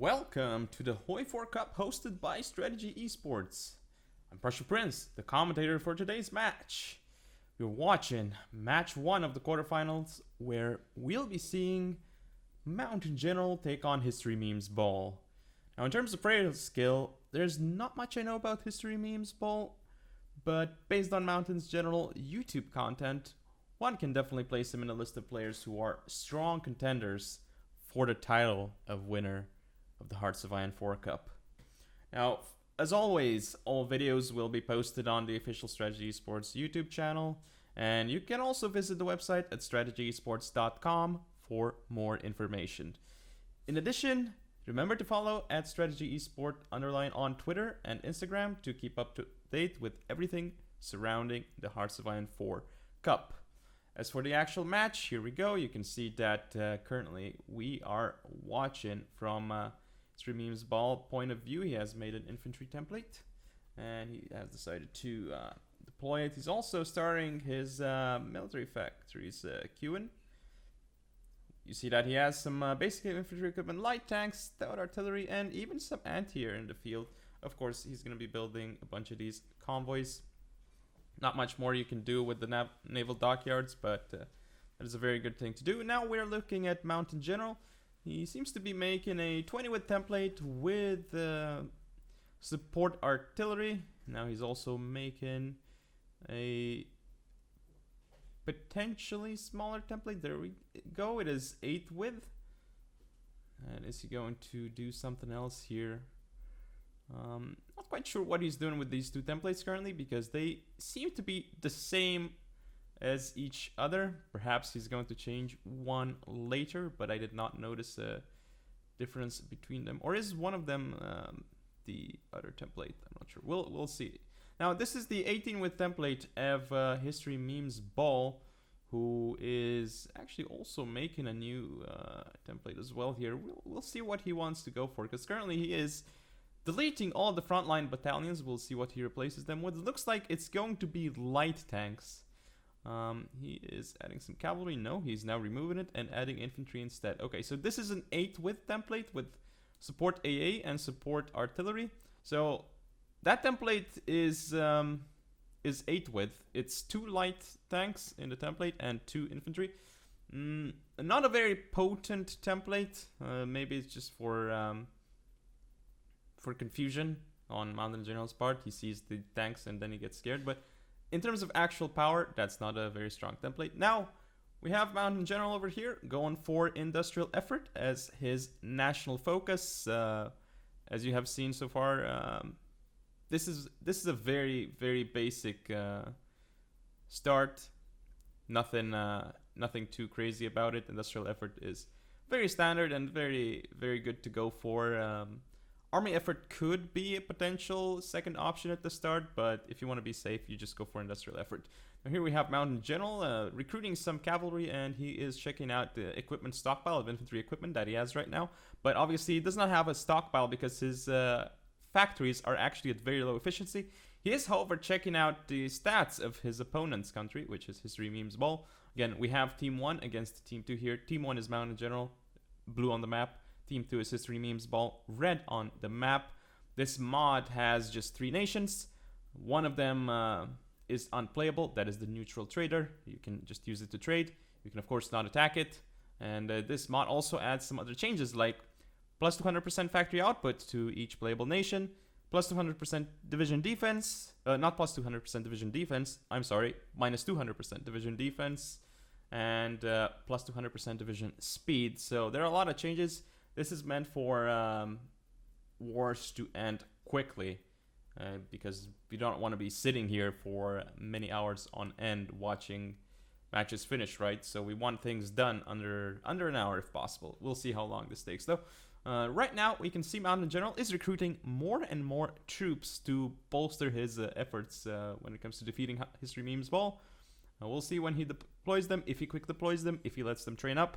Welcome to the HOI4 Cup hosted by Strategy Esports. I'm Pressure Prince, the commentator for today's match. You're watching match 1 of the quarterfinals, where we'll be seeing Mountain General take on History Memes Ball. Now, in terms of player skill, there's not much I know about History Memes Ball, but based on Mountain's general YouTube content, one can definitely place him in a list of players who are strong contenders for the title of winner of the Hearts of HOI4 Cup. Now, as always, all videos will be posted on the official Strategy Esports YouTube channel, and you can also visit the website at strategyesports.com for more information. In addition, remember to follow at Strategy Esport _ on Twitter and Instagram to keep up to date with everything surrounding the Hearts of HOI4 Cup. As for the actual match, here we go. You can see that currently we are watching from History Memes Ball point of view. He has made an infantry template and he has decided to deploy it. He's also starting his military factories queuing. You see that he has some basic infantry equipment, light tanks, stout artillery, and even some anti-air in the field. Of course, he's going to be building a bunch of these convoys. Not much more you can do with the naval dockyards, but that is a very good thing to do. Now we're looking at Mountain General. He seems to be making a 20 width template with support artillery. Now he's also making a potentially smaller template. There we go. It is 8 width. And is he going to do something else here? Not quite sure what he's doing with these two templates currently, because they seem to be the same as each other. Perhaps he's going to change one later, but I did not notice a difference between them. Or is one of them the other template? I'm not sure. We'll see. Now this is the 18 width template of History Memes Ball, who is actually also making a new template as well here. We'll see what he wants to go for, because currently he is deleting all the frontline battalions. We'll see what he replaces them with. It looks like it's going to be light tanks. He is adding some cavalry. No, he's now removing it and adding infantry instead. Okay, so this is an 8 width template with support AA and support artillery. So that template is 8 width. It's 2 light tanks in the template and 2 infantry. Not a very potent template. Maybe it's just for confusion on Mountain General's part. He sees the tanks and then he gets scared. But in terms of actual power, that's not a very strong template. Now, we have Mountain General over here going for industrial effort as his national focus. As you have seen so far, this is a very, very basic start. Nothing too crazy about it. Industrial effort is very standard and very, very good to go for. Army effort could be a potential second option at the start, but if you want to be safe, you just go for industrial effort. Now here we have Mountain General recruiting some cavalry, and he is checking out the equipment stockpile of infantry equipment that he has right now. But obviously he does not have a stockpile because his factories are actually at very low efficiency. He is, however, checking out the stats of his opponent's country, which is History Memes Ball. Again, we have Team 1 against Team 2 here. Team 1 is Mountain General, blue on the map. Team 2 is History Memes Ball, red on the map. This mod has just 3 nations. One of them is unplayable. That is the neutral trader. You can just use it to trade. You can, of course, not attack it. And this mod also adds some other changes, like plus 200% factory output to each playable nation, plus 200% division defense, not plus 200% division defense, I'm sorry, minus 200% division defense, and plus 200% division speed. So there are a lot of changes. This is meant for wars to end quickly, because we don't want to be sitting here for many hours on end watching matches finish, right? So we want things done under an hour if possible. We'll see how long this takes, though. Right now, we can see Mountain General is recruiting more and more troops to bolster his efforts when it comes to defeating History Memes Ball. We'll see when he deploys them, if he quick deploys them, if he lets them train up.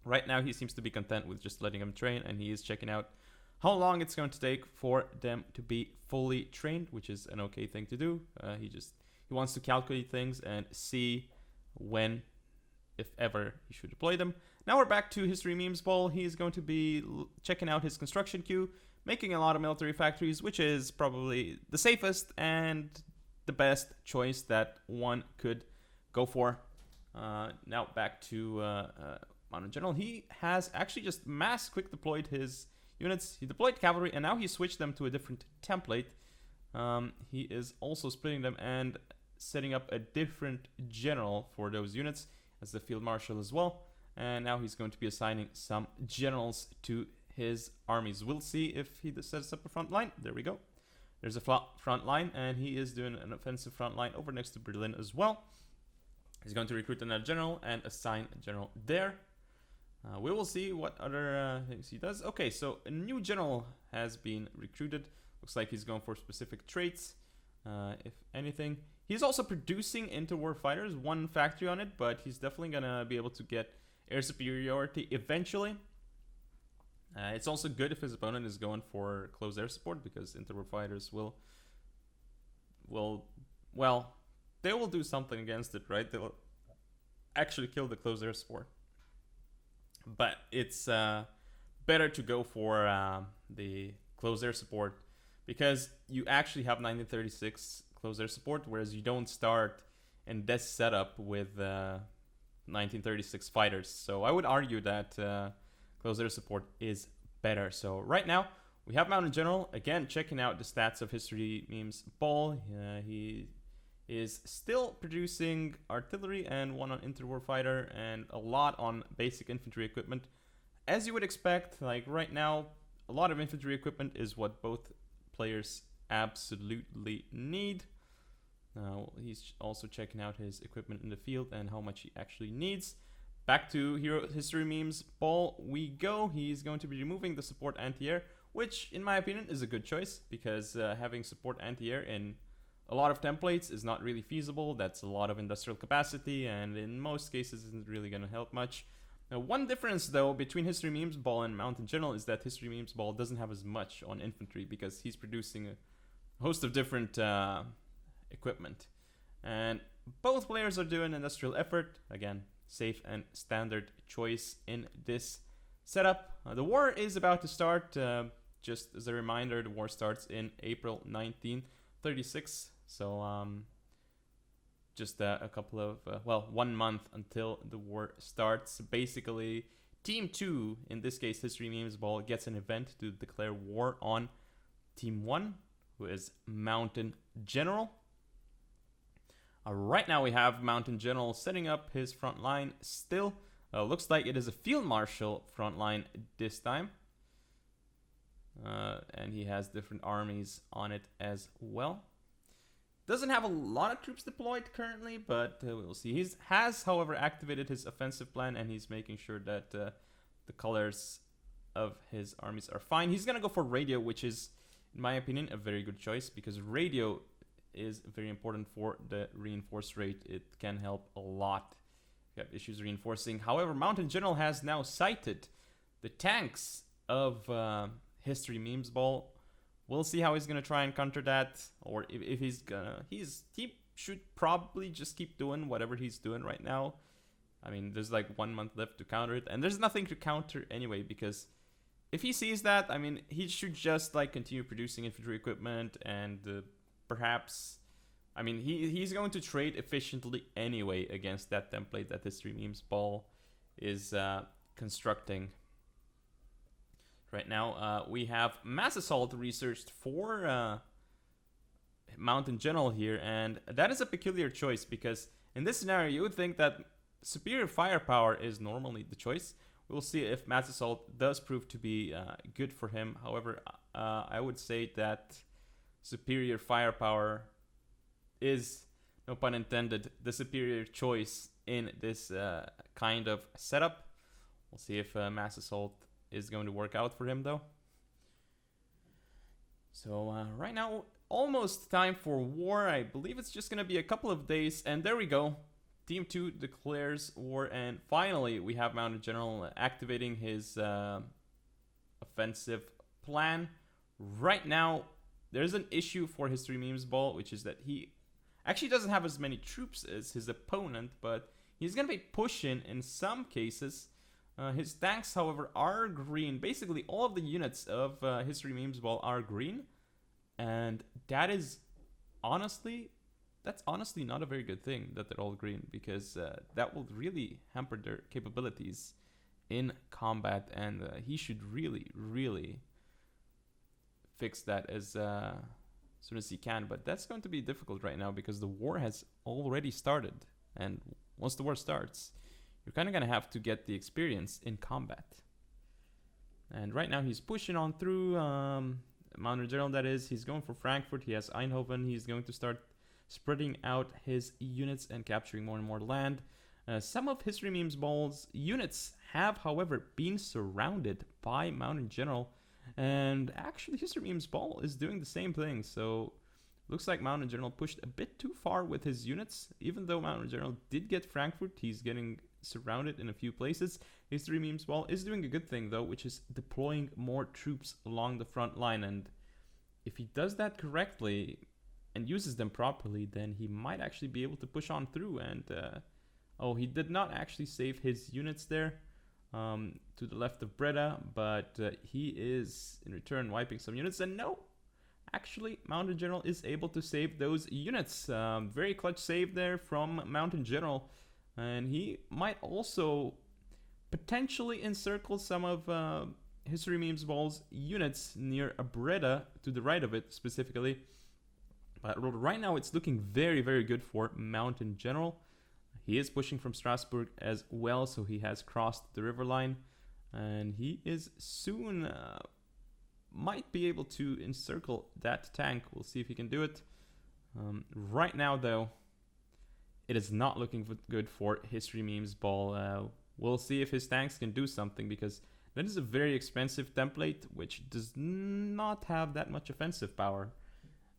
Right now, he seems to be content with just letting them train, and he is checking out how long it's going to take for them to be fully trained, which is an okay thing to do. He wants to calculate things and see when if ever he should deploy them. Now we're back to History Memes Ball. He's going to be checking out his construction queue, making a lot of military factories, which is probably the safest and the best choice that one could go for. Now back to Mountain General. He has actually just mass quick deployed his units. He deployed cavalry, and now he switched them to a different template. He is also splitting them and setting up a different general for those units as the field marshal as well. And now he's going to be assigning some generals to his armies. We'll see if he sets up a front line. There we go. There's a front line, and he is doing an offensive front line over next to Berlin as well. He's going to recruit another general and assign a general there. We will see what other things he does. Okay, so a new general has been recruited. Looks like he's going for specific traits, if anything. He's also producing interwar fighters, one factory on it, but he's definitely going to be able to get air superiority eventually. It's also good if his opponent is going for close air support, because interwar fighters will they will do something against it, right? They'll actually kill the close air support. But it's better to go for the close air support, because you actually have 1936 close air support, whereas you don't start in this setup with 1936 fighters. So I would argue that close air support is better. So right now we have Mountain General again checking out the stats of History Memes Ball. He is still producing artillery and one on interwar fighter and a lot on basic infantry equipment, as you would expect. Like right now, a lot of infantry equipment is what both players absolutely need. He's also checking out his equipment in the field and how much he actually needs. Back to History Memes Ball we go. He's going to be removing the support anti-air, which in my opinion is a good choice, because having support anti-air in a lot of templates is not really feasible. That's a lot of industrial capacity, and in most cases isn't really going to help much. Now, one difference though between History Memes Ball and Mountain General is that History Memes Ball doesn't have as much on infantry, because he's producing a host of different equipment. And both players are doing industrial effort. Again, safe and standard choice in this setup. The war is about to start. Just as a reminder, the war starts in April 1936. So just a couple of, 1 month until the war starts. Basically, Team 2, in this case History Memes Ball, gets an event to declare war on Team 1, who is Mountain General. Right now we have Mountain General setting up his front line still. Looks like it is a field marshal front line this time. And he has different armies on it as well. Doesn't have a lot of troops deployed currently, but we'll see. He has, however, activated his offensive plan, and he's making sure that the colors of his armies are fine. He's going to go for radio, which is, in my opinion, a very good choice, because radio is very important for the reinforce rate. It can help a lot if you have issues reinforcing. However, Mountain General has now sighted the tanks of History Memes Ball. We'll see how he's gonna try and counter that, or if he's gonna. He should probably just keep doing whatever he's doing right now. I mean, there's like 1 month left to counter it, and there's nothing to counter anyway, because if he sees that, I mean, he should just like continue producing infantry equipment, and perhaps, I mean, he's going to trade efficiently anyway against that template that History Memes Ball is constructing. Right now, we have Mass Assault researched for Mountain General here, and that is a peculiar choice, because in this scenario, you would think that superior firepower is normally the choice. We'll see if Mass Assault does prove to be good for him. However, I would say that superior firepower is, no pun intended, the superior choice in this kind of setup. We'll see if Mass Assault is going to work out for him though. So right now, almost time for war. I believe it's just going to be a couple of days, and there we go. Team 2 declares war, and finally we have Mountain General activating his offensive plan. Right now, there's an issue for History Memes Ball, which is that he actually doesn't have as many troops as his opponent, but he's going to be pushing in some cases. His tanks, however, are green. Basically, all of the units of History Memes Ball are green. And that's honestly not a very good thing that they're all green, because that will really hamper their capabilities in combat, and he should really fix that as soon as he can. But that's going to be difficult right now because the war has already started, and once the war starts, you're kind of going to have to get the experience in combat. And right now he's pushing on through Mountain General, that is. He's going for Frankfurt. He has Eindhoven. He's going to start spreading out his units and capturing more and more land. Some of History Memes Ball's units have, however, been surrounded by Mountain General. And actually, History Memes Ball is doing the same thing. So, looks like Mountain General pushed a bit too far with his units. Even though Mountain General did get Frankfurt, he's getting surrounded in a few places. History Memes Ball is doing a good thing, though, which is deploying more troops along the front line. And if he does that correctly and uses them properly, then he might actually be able to push on through. And he did not actually save his units there to the left of Breda, but he is in return wiping some units. And no, actually, Mountain General is able to save those units. Very clutch save there from Mountain General, and he might also potentially encircle some of History Memes Ball's units near Breda, to the right of it specifically. But right now it's looking very good for Mountain General. He is pushing from Strasbourg as well, so he has crossed the river line. And he is soon might be able to encircle that tank. We'll see if he can do it. Right now, though, it is not looking good for History Memes Ball. We'll see if his tanks can do something, because that is a very expensive template, which does not have that much offensive power.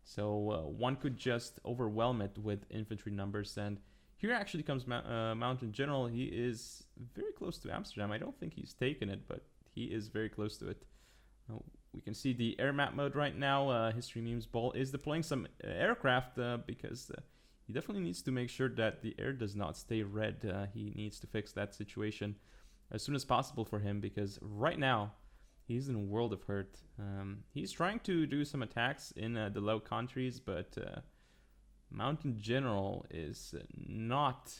So one could just overwhelm it with infantry numbers. And here actually comes Mountain General. He is very close to Amsterdam. I don't think he's taken it, but he is very close to it. We can see the air map mode right now. History Memes Ball is deploying some aircraft because he definitely needs to make sure that the air does not stay red. He needs to fix that situation as soon as possible for him, because right now he's in a world of hurt. He's trying to do some attacks in the low countries, but Mountain General is not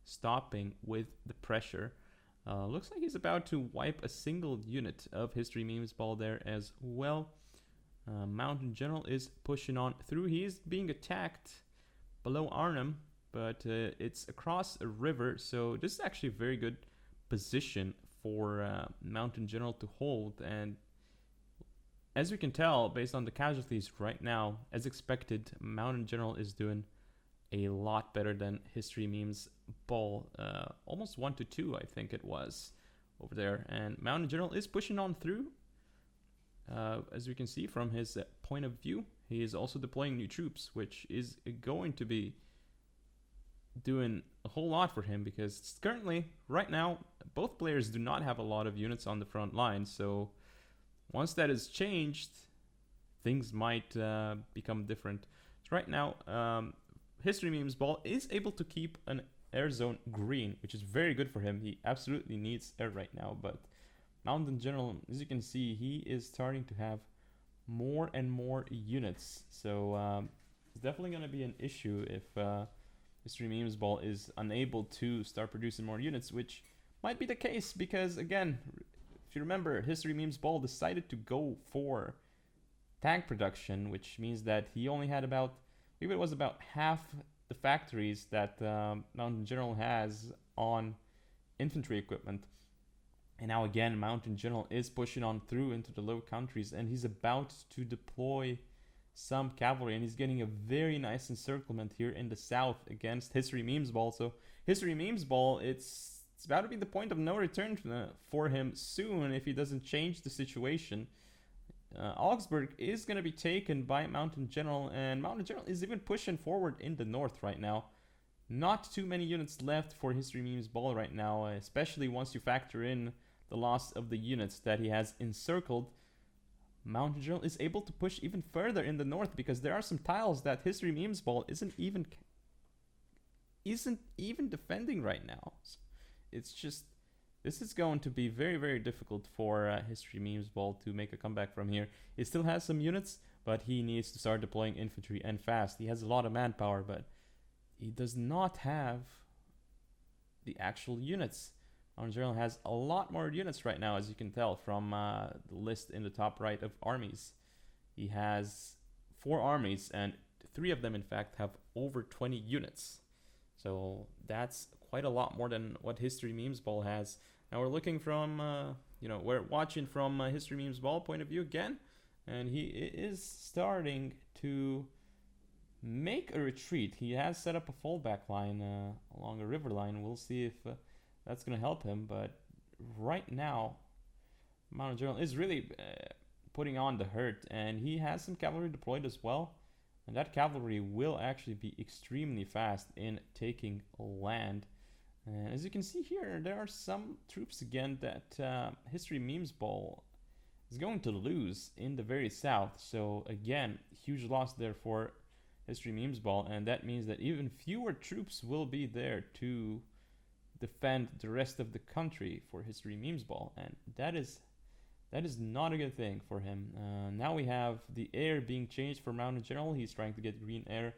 stopping with the pressure. Looks like he's about to wipe a single unit of History Memes Ball there as well. Mountain General is pushing on through. He's being attacked below Arnhem, but it's across a river, so this is actually a very good position for Mountain General to hold. And as we can tell, based on the casualties right now, as expected, Mountain General is doing a lot better than History Memes Ball. Almost 1-2, I think it was, over there. And Mountain General is pushing on through. As we can see from his point of view, he is also deploying new troops, which is going to be doing a whole lot for him, because currently, right now, both players do not have a lot of units on the front line. So once that is changed, things might become different. So right now, History Memes Ball is able to keep an air zone green, which is very good for him. He absolutely needs air right now. But Mountain General, as you can see, he is starting to have more and more units. So it's definitely going to be an issue if History Memes Ball is unable to start producing more units, which might be the case because, again, if you remember, History Memes Ball decided to go for tank production, which means that he only had about, maybe it was about half the factories that Mountain General has on infantry equipment. And now again, Mountain General is pushing on through into the low countries, and he's about to deploy some cavalry, and he's getting a very nice encirclement here in the south against History Memes Ball. So History Memes Ball, it's about to be the point of no return for him soon if he doesn't change the situation. Augsburg is going to be taken by Mountain General, and Mountain General is even pushing forward in the north right now. Not too many units left for History Memes Ball right now, especially once you factor in the loss of the units that he has encircled. Mountain General is able to push even further in the north because there are some tiles that History Memes Ball isn't even isn't even defending right now. So it's just, this is going to be very, very difficult for History Memes Ball to make a comeback from here. He still has some units, but he needs to start deploying infantry and fast. He has a lot of manpower, but he does not have the actual units. Mountain General has a lot more units right now, as you can tell from the list in the top right of armies. He has 4 armies, and 3 of them, in fact, have over 20 units. So that's quite a lot more than what History Memes Ball has. Now we're looking from, we're watching from History Memes Ball point of view again, and he is starting to make a retreat. He has set up a fallback line along a river line. We'll see if that's going to help him, but right now, Mountain General is really putting on the hurt, and he has some cavalry deployed as well. And that cavalry will actually be extremely fast in taking land. And as you can see here, there are some troops again that History Memes Ball is going to lose in the very south. So again, huge loss there for History Memes Ball, and that means that even fewer troops will be there to defend the rest of the country for History Memes Ball, and that is not a good thing for him. Now we have the air being changed for Mountain General. He's trying to get green air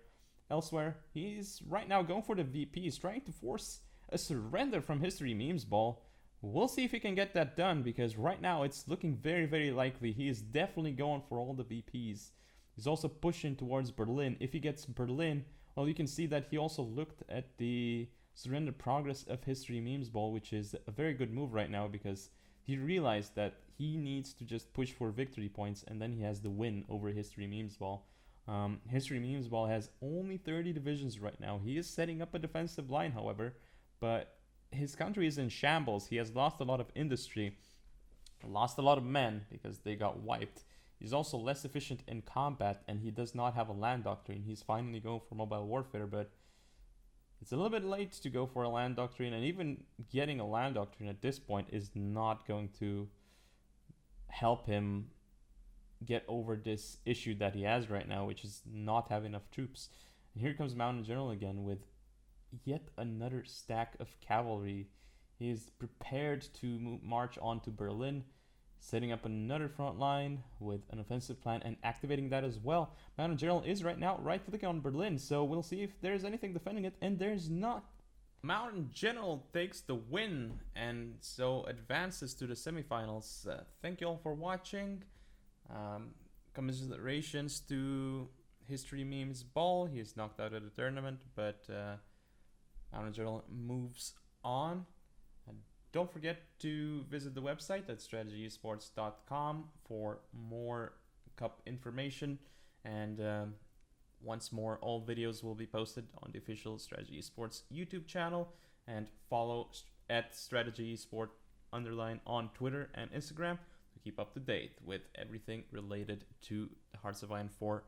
elsewhere. He's right now going for the VP. He's trying to force a surrender from History Memes Ball. We'll see if he can get that done, because right now it's looking very, very likely. He is definitely going for all the VPs. He's also pushing towards Berlin. If he gets Berlin, well, you can see that he also looked at the surrender progress of History Memes Ball, which is a very good move right now, because he realized that he needs to just push for victory points, and then he has the win over History Memes Ball. History Memes Ball has only 30 divisions right now. He is setting up a defensive line, however, but his country is in shambles. He has lost a lot of industry, lost a lot of men because they got wiped. He's also less efficient in combat, and he does not have a land doctrine. He's finally going for mobile warfare, but it's a little bit late to go for a land doctrine, and even getting a land doctrine at this point is not going to help him get over this issue that he has right now, which is not having enough troops. And here comes Mountain General again with yet another stack of cavalry. He is prepared to march on to Berlin, setting up another front line with an offensive plan and activating that as well. Mountain General is right now right-clicking on Berlin, so we'll see if there's anything defending it, and there's not. Mountain General takes the win, and so advances to the semifinals. Thank you all for watching. Commiserations to History Memes Ball. He is knocked out of the tournament, but Mountain General moves on. Don't forget to visit the website at strategyesports.com for more cup information. And once more, all videos will be posted on the official Strategy Esports YouTube channel. And follow at Strategy Esport _ on Twitter and Instagram to keep up to date with everything related to the Hearts of Iron 4